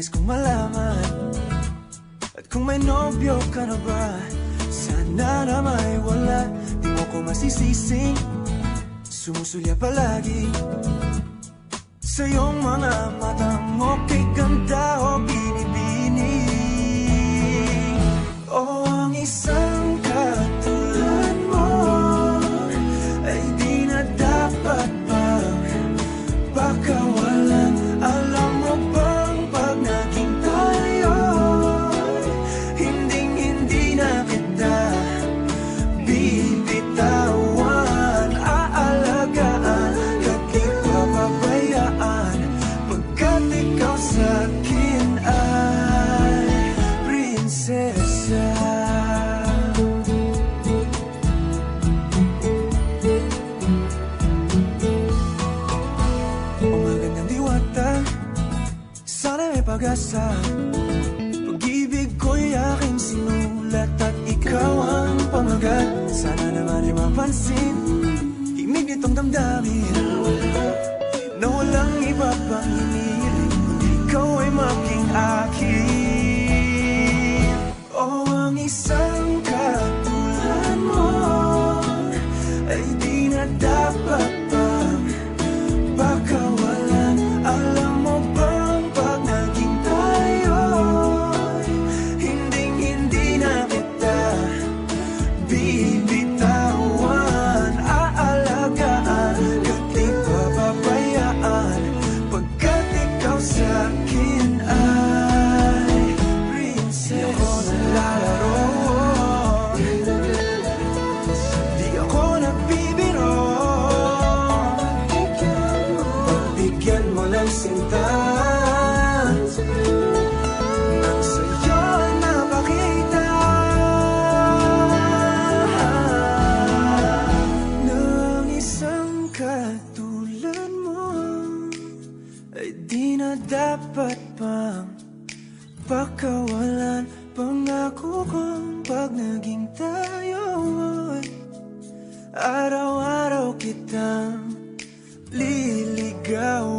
Nais kong malaman, at kung may nobyo ka na ba, sana na may wala. Di mo ko masisising sumusulya palagi sa iyong mga matang okay ganda o binibini. O ang isang katulad mo ay di na dapat pang pakawalan. Alam mo bang pag naging tayo, hinding-hindi na kita bibitawan. Aalagaan at di papabayaan, pagkat ikaw sa'kin ay prinsesa. Magandang diwata, sana may pag-asa. Pag-ibig ko'y aking sinulat at ikaw ang pamagat. Sana naman ay mapansin himig nitong damdamin na walang iba pang hinihiling kundi ikaw ay maging akin. O ang isang katulad mo ay di na dapat pang pakawalan. Alam mo bang pag naging tayo, hinding-hindi na kita bibitawan. Aalagaan at di papabayaan, pagkat ikaw sa'kin ay prinsesa. Di ako naglalaro, di ako nagbibiro. Pagbigyan mo ng sinta nang sa'yo napakita ng isang katulad mo ay di na dapat pang pakawalan. Pangako kong pag naging tayo ay araw-araw kitang liligawan.